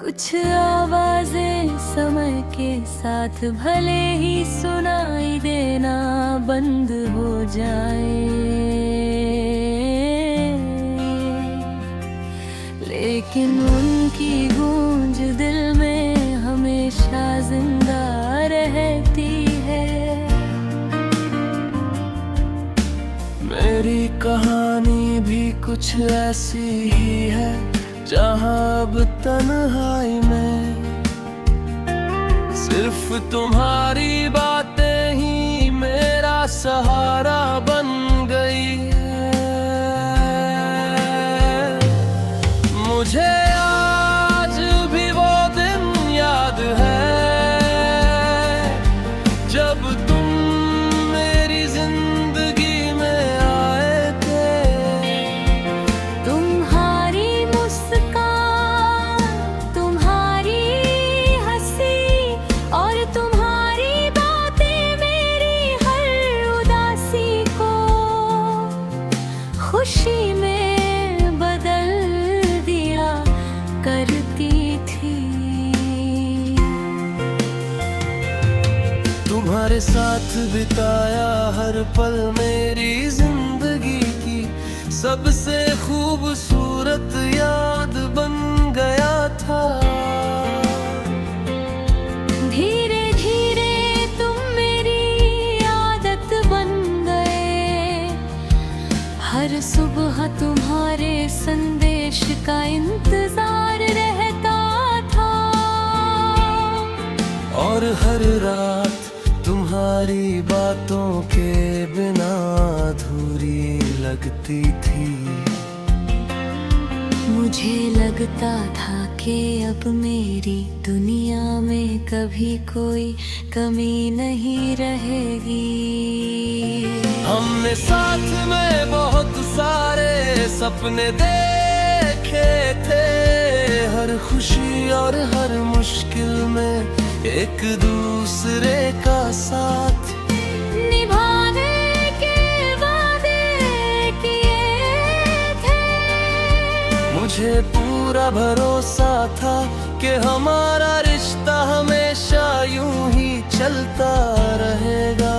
कुछ आवाजें समय के साथ भले ही सुनाई देना बंद हो जाए, लेकिन उनकी गूंज दिल में हमेशा जिंदा रहती है। मेरी कहानी भी कुछ ऐसी ही है, जहाँ अब तन्हाई में सिर्फ तुम्हारी बातें ही मेरा सहारा बन गई है। मुझे आज भी वो दिन याद है, जब तुम मेरी जिंदगी में आए थे। तुम्हारी मुस्कान, तुम्हारी हंसी और तुम्हारी बातें मेरी हर उदासी को खुशी में बदल दिया करती थी। तुम्हारे साथ बिताया हर पल मेरी जिंदगी की सबसे खूबसूरत याद बन गया था। धीरे धीरे तुम मेरी आदत बन गए, हर सुबह तुम्हारे संदेश का इंतजार रहता था, और हर रात तुम्हारी बातों के बिना अधूरी लगती थी। मुझे लगता था कि अब मेरी दुनिया में कभी कोई कमी नहीं रहेगी। हमने साथ में बहुत सारे सपने देखे थे, हर खुशी और हर मुश्किल में एक दूसरे का साथ निभाने के वादे किए थे। मुझे पूरा भरोसा था कि हमारा रिश्ता हमेशा यूं ही चलता रहेगा।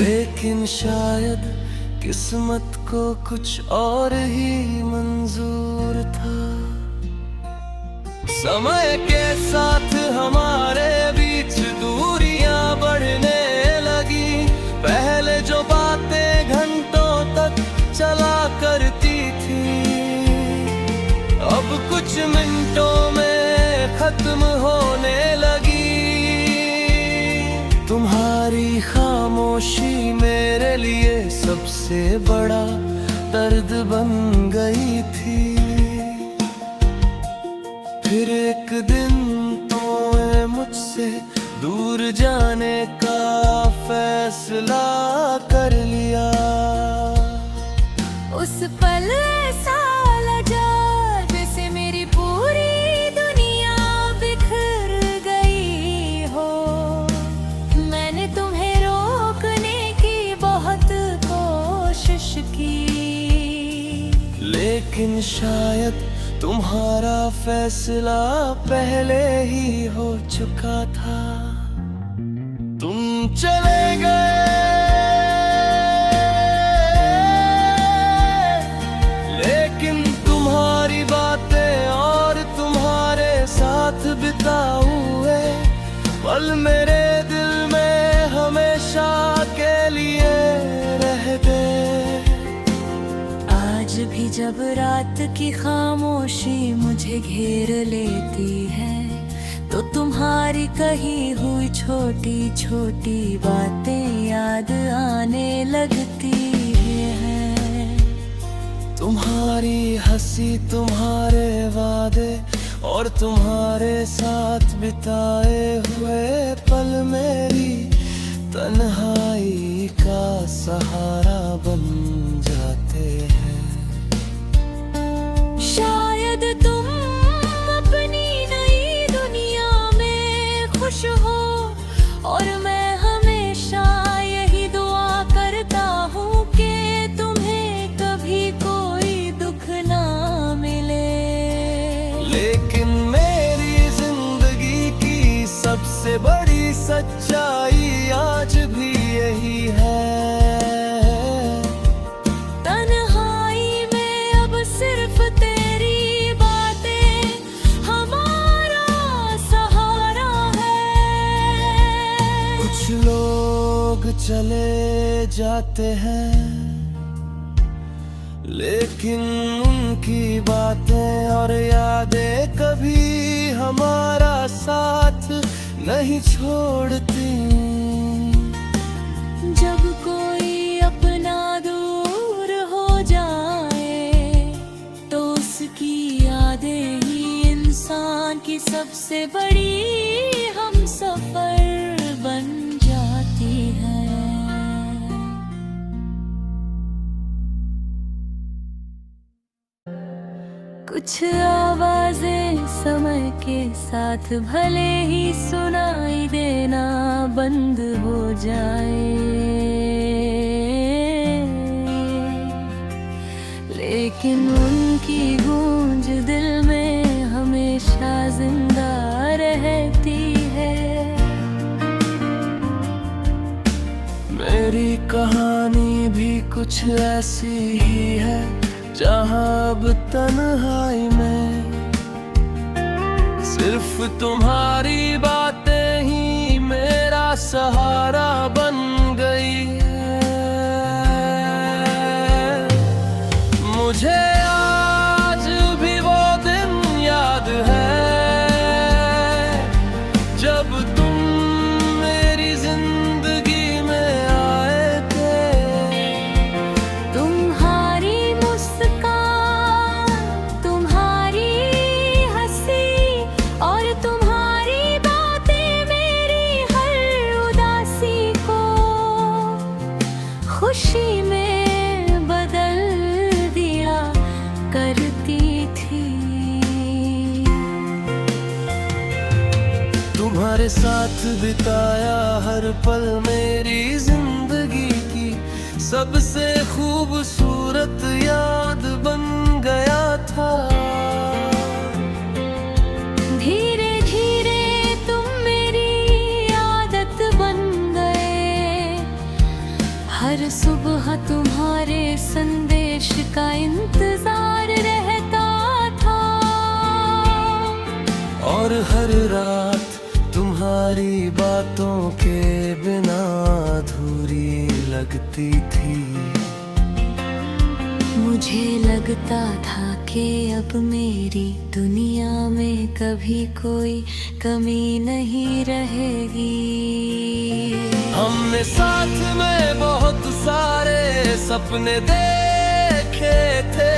लेकिन शायद किस्मत को कुछ और ही मंजूर था। समय के साथ हमारे बीच दूरियां बढ़ने लगी। पहले जो बातें घंटों तक चला करती थी, अब कुछ मिनटों में खत्म होने लगी। तुम्हारी खामोशी मेरे लिए सबसे बड़ा दर्द बन गई थी। फिर एक दिन तुमने मुझसे दूर जाने का फैसला कर लिया। उस पल ऐसा लगा जैसे मेरी पूरी दुनिया बिखर गई हो। मैंने तुम्हें रोकने की बहुत कोशिश की, लेकिन शायद तुम्हारा फैसला पहले ही हो चुका था। तुम चले गए, लेकिन तुम्हारी बातें और तुम्हारे साथ बिताए हुए पल मेरे दिल में हमेशा के लिए रह गए। आज भी जब रात की खामोशी मुझे घेर लेती है, तो तुम्हारी कही हुई छोटी छोटी बातें याद आने लगती है। तुम्हारी हंसी, तुम्हारे वादे और तुम्हारे साथ बिताए हुए पल मेरी तन्हाई का सहारा बन जाते हैं। शायद तुम अपनी नई दुनिया में खुश हो, और मैं हमेशा यही दुआ करता हूँ कि तुम्हें कभी कोई दुख जाते हैं, लेकिन उनकी बातें और यादें कभी हमारा साथ नहीं छोड़ती। जब कोई अपना दूर हो जाए तो उसकी यादें ही इंसान की सबसे बड़ी हम सफर बन जाती है। कुछ आवाजें समय के साथ भले ही सुनाई देना बंद हो जाए, लेकिन उनकी गूंज दिल में हमेशा जिंदा रहती है। मेरी कहानी भी कुछ ऐसी ही है, जहाँ अब तन्हाई में सिर्फ तुम्हारी बातें ही मेरा सहारा बन गई है। मुझे आज भी वो दिन याद है जब तुम मेरी जिंदगी में आए थे। तुम्हारी मुस्कान, तुम्हारी हंसी और तुम्हारी बातें मेरी हर उदासी को खुशी में बदल दिया करती थी। तुम्हारे साथ बिताया हर पल मेरी जिंदगी की सबसे खूबसूरत याद बन गया था। धीरे धीरे तुम मेरी आदत बन गए, हर सुबह तुम्हारे संदेश का इंतजार रहता था, और हर रात तुम्हारी बातों के बिना अधूरी लगती थी। मुझे लगता था कि अब मेरी दुनिया में कभी कोई कमी नहीं रहेगी। हमने साथ में बहुत सारे सपने देखे थे,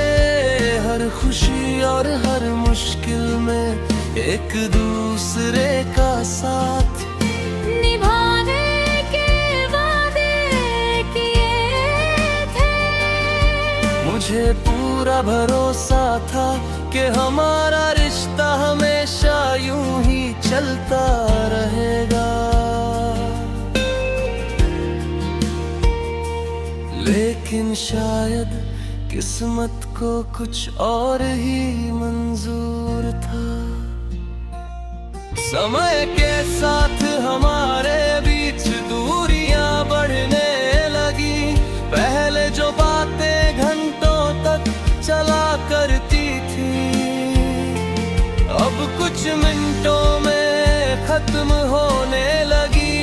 हर खुशी और हर मुश्किल में एक दूसरे का साथ निभाने के वादे किए थे। मुझे पूरा भरोसा था कि हमारा रिश्ता हमेशा यूं ही चलता रहेगा, लेकिन शायद किस्मत को कुछ और ही मंजूर था। समय के साथ हमारे बीच दूरियां बढ़ने लगी, पहले जो बातें घंटों तक चला करती थी अब कुछ मिनटों में खत्म होने लगी।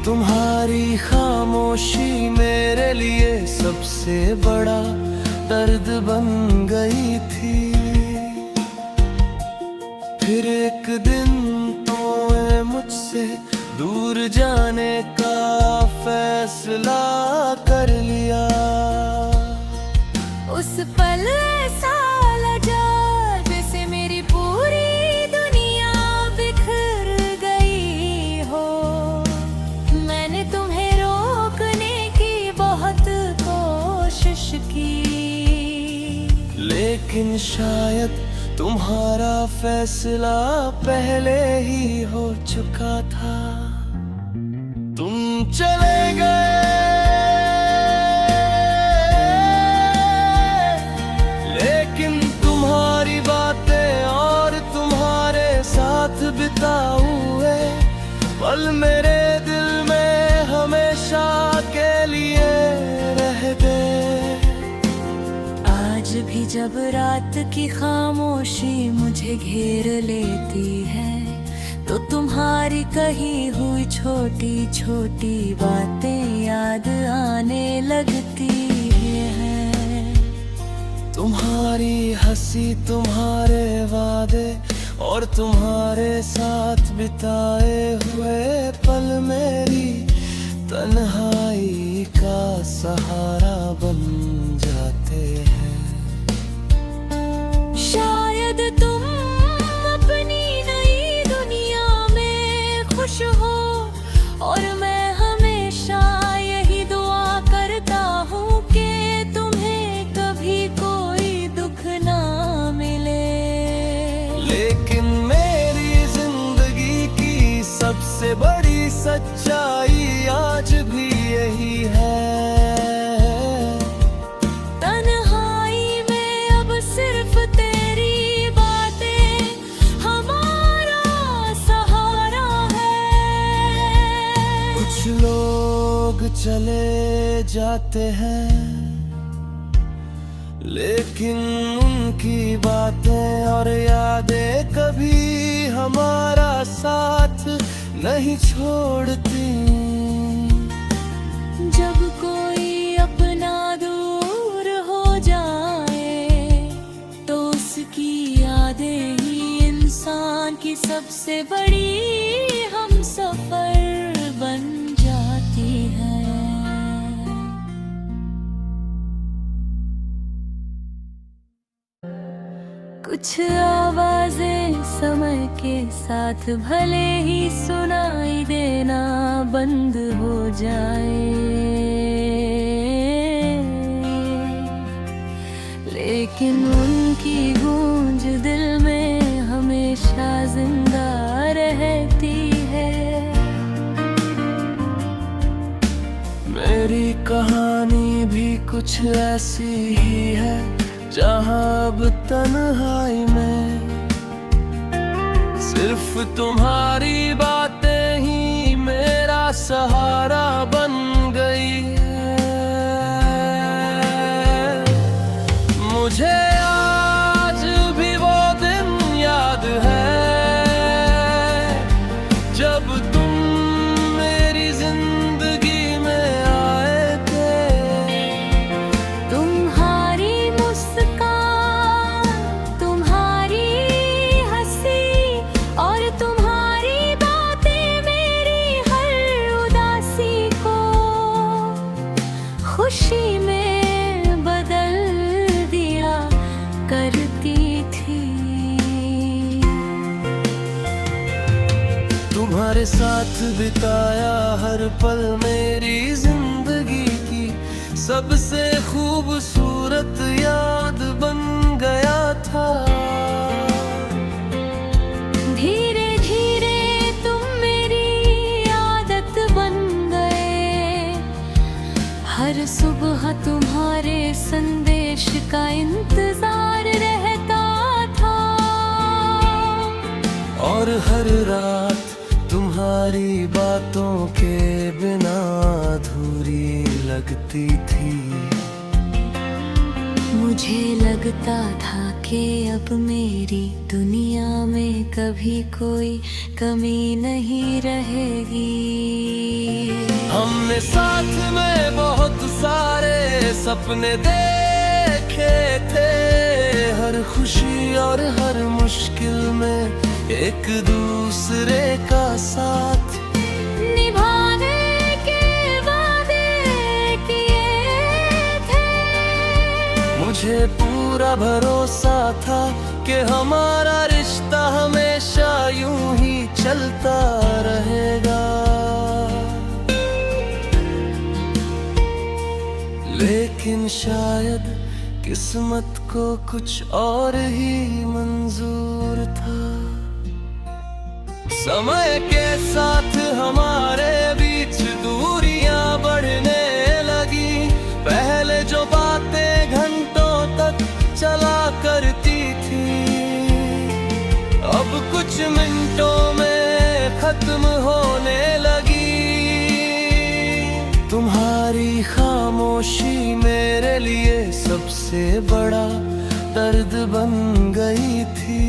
तुम्हारी खामोशी मेरे लिए सबसे बड़ा दर्द बन गई थी। फिर एक दिन तुमने मुझसे दूर जाने का फैसला कर लिया। उस पल ऐसा लगा जैसे मेरी पूरी दुनिया बिखर गई हो। मैंने तुम्हें रोकने की बहुत कोशिश की, लेकिन शायद तुम्हारा फैसला पहले ही हो चुका था। तुम चले गए, लेकिन तुम्हारी बातें और तुम्हारे साथ बिताए हुए पल मेरे दिल में हमेशा के लिए रह गए। आज भी जब रात की खामोशी मुझे घेर लेती है तो तुम्हारी कही हुई छोटी छोटी बातें याद आने लगती हैं। तुम्हारी हंसी, तुम्हारे वादे और तुम्हारे साथ बिताए हुए पल मेरी तन्हाई का सहारा बन जाते हैं। शायद तुम अपनी नई दुनिया में खुश हो और मैं हमेशा यही दुआ करता हूँ कि तुम्हें कभी कोई दुख ना मिले। लेकिन मेरी जिंदगी की सबसे बड़ी सच्चाई आज भी यही है। तन्हाई में अब सिर्फ तेरी बातें हमारा सहारा है। कुछ लोग चले जाते हैं लेकिन उनकी बातें और यादें कभी हमारा साथ नहीं छोड़ती। जब कोई अपना दूर हो जाए तो उसकी यादें ही इंसान की सबसे बड़ी हमसफर बन जाती हैं। कुछ आवाजें समय के साथ भले ही सुनाई देना बंद हो जाए, लेकिन उनकी गूंज दिल में हमेशा जिंदा रहती है। मेरी कहानी भी कुछ ऐसी ही है जहाँ अब तन्हाई में सिर्फ तुम्हारी बातें ही मेरा सहारा बन गई है। मुझे आज भी वो दिन याद है जब तुम मेरी जिंदगी में आए थे। तुम्हारी मुस्कान, तुम्हारी हंसी और तुम्हारी बातें मेरी हर उदासी को खुशी में बदल दिया करती थी। तुम्हारे साथ बिताया हर पल मेरी जिंदगी की सबसे खूबसूरत याद बन गया था। धीरे धीरे तुम मेरी आदत बन गए, हर सुबह तुम्हारे संदेश का इंतजार रहता था और हर रात तुम्हारी बातों के बिना अधूरी लगती थी। मुझे लगता था कि अब मेरी दुनिया में कभी कोई कमी नहीं रहेगी। हमने साथ में बहुत सारे सपने देखे थे, हर खुशी और हर मुश्किल में एक दूसरे का साथ निभाने के वादे किए थे। मुझे पूरा भरोसा था कि हमारा रिश्ता हमेशा यूं ही चलता रहेगा। लेकिन शायद किस्मत को कुछ और ही मंजूर था। समय के साथ हमारे बीच दूरियां बढ़ने लगी। पहले जो बातें घंटों तक चला करती थी अब कुछ मिनटों में खत्म होने लगी। तुम्हारी खामोशी मेरे लिए सबसे बड़ा दर्द बन गई थी।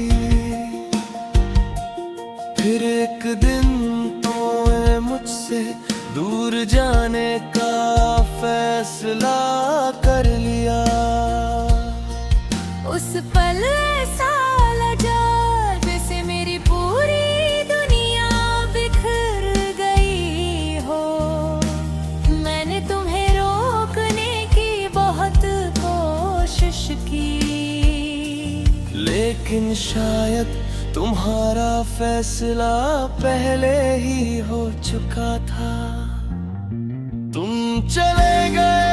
फिर एक दिन तूने मुझसे दूर जाने का फैसला कर लिया। उस पल ऐसा लगा जैसे मेरी पूरी दुनिया बिखर गई हो। मैंने तुम्हें रोकने की बहुत कोशिश की, लेकिन शायद तुम्हारा फैसला पहले ही हो चुका था। तुम चले गए,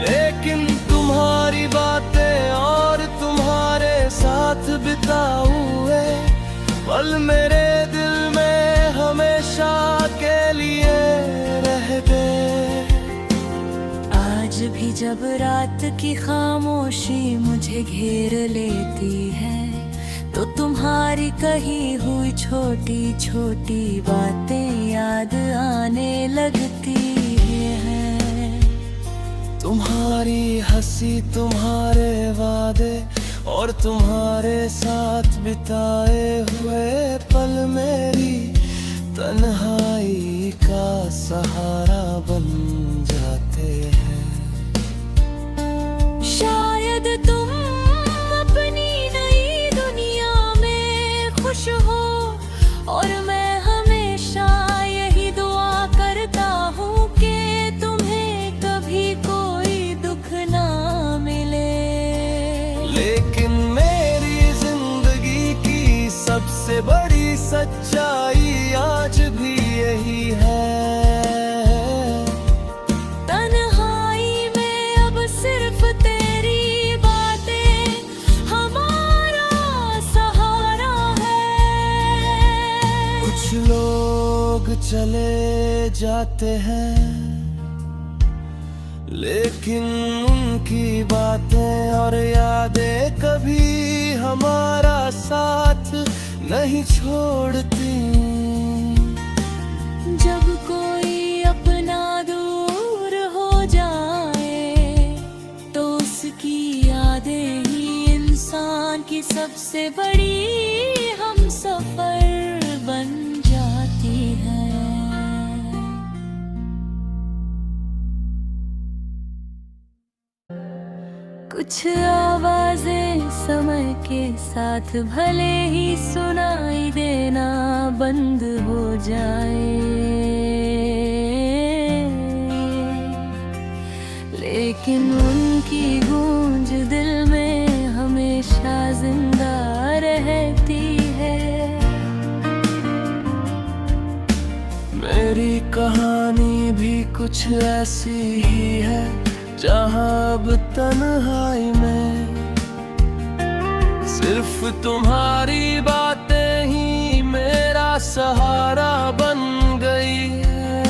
लेकिन तुम्हारी बातें और तुम्हारे साथ बिताए हुए पल मेरे दिल में हमेशा के लिए रह गए। आज भी जब रात की खामोशी मुझे घेर लेती है, तो तुम्हारी कही हुई छोटी छोटी बातें याद आने लगती हैं। तुम्हारी हंसी, तुम्हारे वादे और तुम्हारे साथ बिताए हुए पल मेरी तन्हाई का सहारा बन जाते हैं। शायद तुम अपनी नई दुनिया में खुश हो, और मैं हमेशा यही दुआ करता हूँ कि तुम्हें कभी कोई दुख ना मिले। लेकिन मेरी जिंदगी की सबसे बड़ी सच्चाई आज भी यही है। लोग चले जाते हैं, लेकिन उनकी बातें और यादें कभी हमारा साथ नहीं छोड़ती। जब कोई अपना दूर हो जाए, तो उसकी यादें ही इंसान की सबसे बड़ी हम सफर बन जाती है। कुछ आवाजें समय के साथ भले ही सुनाई देना बंद हो जाए, लेकिन उनकी गूंज दिल में हमेशा जिंदा रहती है। मेरी कहानी भी कुछ ऐसी ही है, जहाँ अब तन्हाई में सिर्फ तुम्हारी बातें ही मेरा सहारा बन गई है।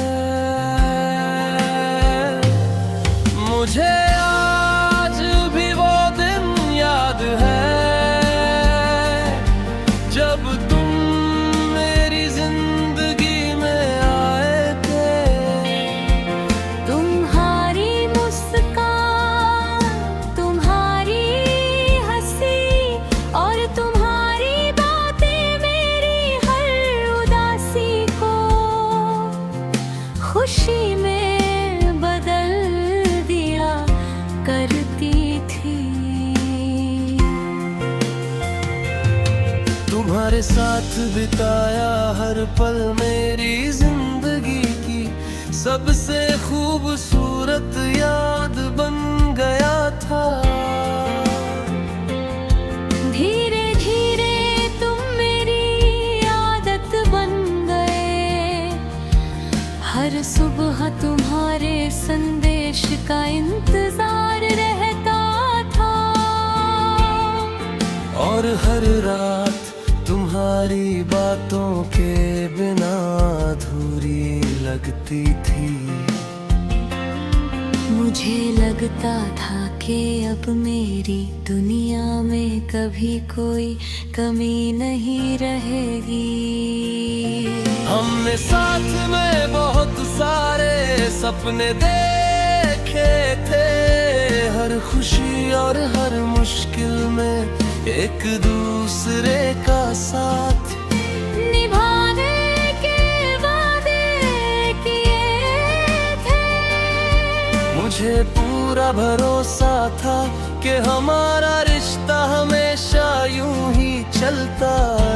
मुझे आज भी वो दिन याद है, जब तुम मेरी जिंदगी में आए थे। तुम्हारी मुस्कान, तुम्हारी हंसी और तुम्हारी बातें मेरी हर उदासी को खुशी में बदल दिया करती थी। तुम्हारे साथ बिताया हर पल मेरी जिंदगी की सबसे खूबसूरत याद बन गया था। धीरे धीरे तुम मेरी आदत बन गए, हर सुबह तुम्हारे संदेश का इंतजार रहता था, और हर रात तुम्हारी बातों के बिना अधूरी लगती थी। मुझे लगता था कि अब मेरी दुनिया में कभी कोई कमी नहीं रहेगी। हमने साथ में बहुत सारे सपने देखे थे, हर खुशी और हर मुश्किल में एक दूसरे का साथ निभाने के वादे किए थे। मुझे पूरा भरोसा था कि हमारा रिश्ता हमेशा यूं ही चलता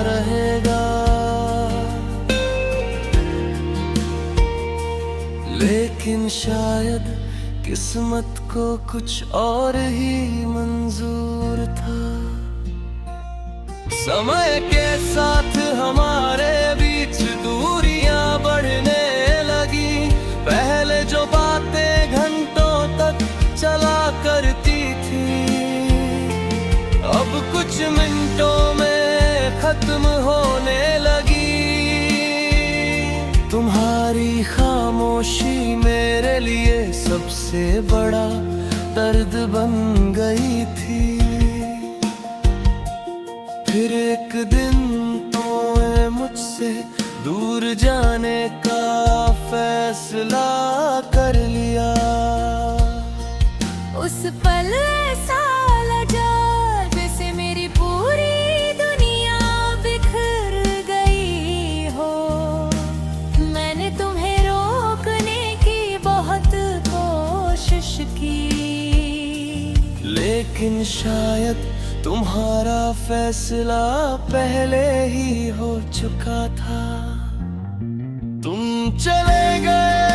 रहेगा। लेकिन शायद किस्मत को कुछ और ही मंजूर था। समय के साथ हमारे बीच दूरियां बढ़ने लगी। पहले जो बातें घंटों तक चला करती थी, अब कुछ मिनटों में खत्म होने लगी। तुम्हारी खामोशी मेरे लिए सबसे बड़ा दर्द बन गई थी। फिर एक दिन तुमने मुझसे दूर जाने का फैसला कर लिया। उस पल ऐसा लगा जैसे मेरी पूरी दुनिया बिखर गई हो। मैंने तुम्हें रोकने की बहुत कोशिश की, लेकिन शायद तुम्हारा फैसला पहले ही हो चुका था। तुम चले गए,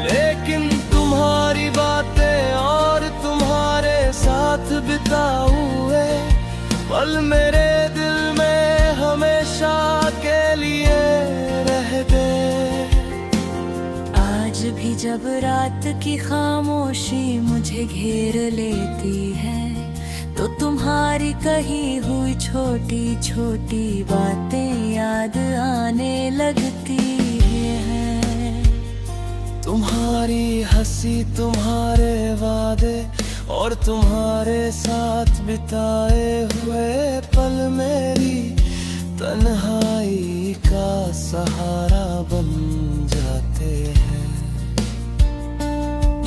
लेकिन तुम्हारी बातें और तुम्हारे साथ बिताए हुए पल मेरे दिल में हमेशा के लिए रह गए। आज भी जब रात की खामोशी मुझे घेर लेती है, तो तुम्हारी कही हुई छोटी छोटी बातें याद आने लगती हैं। तुम्हारी हंसी, तुम्हारे वादे और तुम्हारे साथ बिताए हुए पल मेरी तन्हाई का सहारा बन जाते हैं।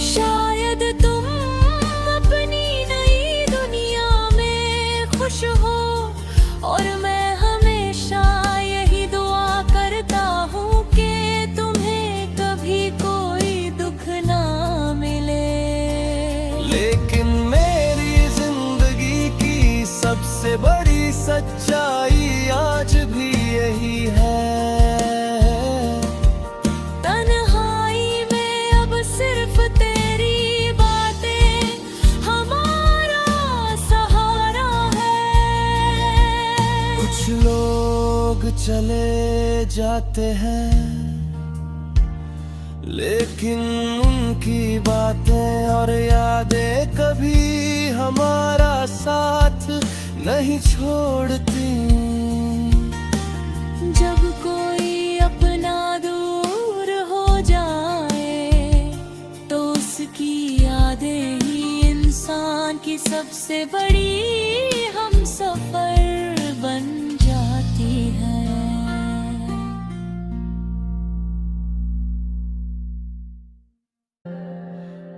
शायद तुम अपनी नई दुनिया में खुश हो, और मैं हमेशा यही दुआ करता हूँ कि तुम्हें कभी कोई दुख ना मिले। लेकिन मेरी जिंदगी की सबसे बड़ी सच्चाई आज भी यही है। चले जाते हैं, लेकिन उनकी बातें और यादें कभी हमारा साथ नहीं छोड़ती। जब कोई अपना दूर हो जाए, तो उसकी यादें ही इंसान की सबसे बड़ी हमसफर बन जाती है।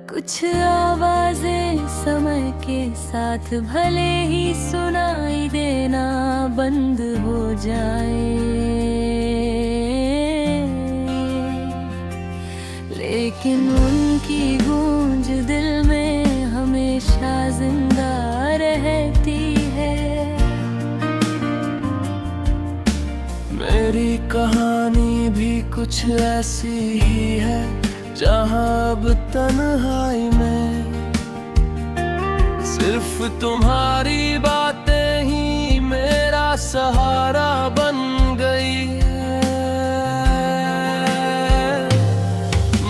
कुछ आवाजें समय के साथ भले ही सुनाई देना बंद हो जाए, लेकिन उनकी गूंज दिल में हमेशा जिंदा रहती है। मेरी कहानी भी कुछ ऐसी ही है, जहाँ अब तन्हाई में सिर्फ तुम्हारी बातें ही मेरा सहारा बन गई है।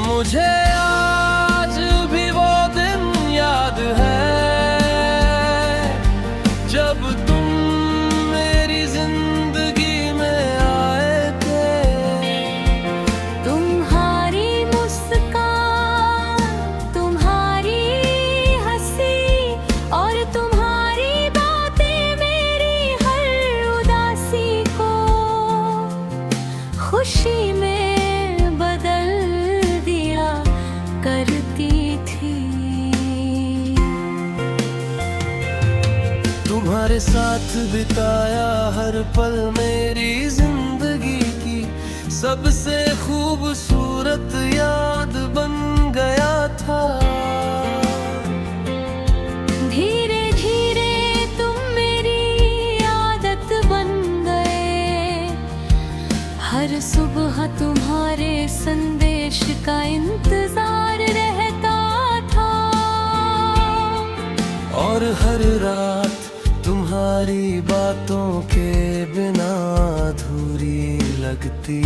मुझे आज भी वो दिन याद है, जब तुम मेरी जिंदगी में आए थे। तुम्हारी मुस्कान, तुम्हारी हंसी और तुम्हारी बातें मेरी हर उदासी को खुशी में बदल दिया करती थी। तुम्हारे साथ बिताया हर पल मेरी जिंदगी की सबसे खूबसूरत याद बन गया था। धीरे धीरे तुम मेरी आदत बन गए, हर सुबह तुम्हारे संदेश का इंतजार रहता था, और हर रात तुम्हारी बातों के बिना अधूरी लगती।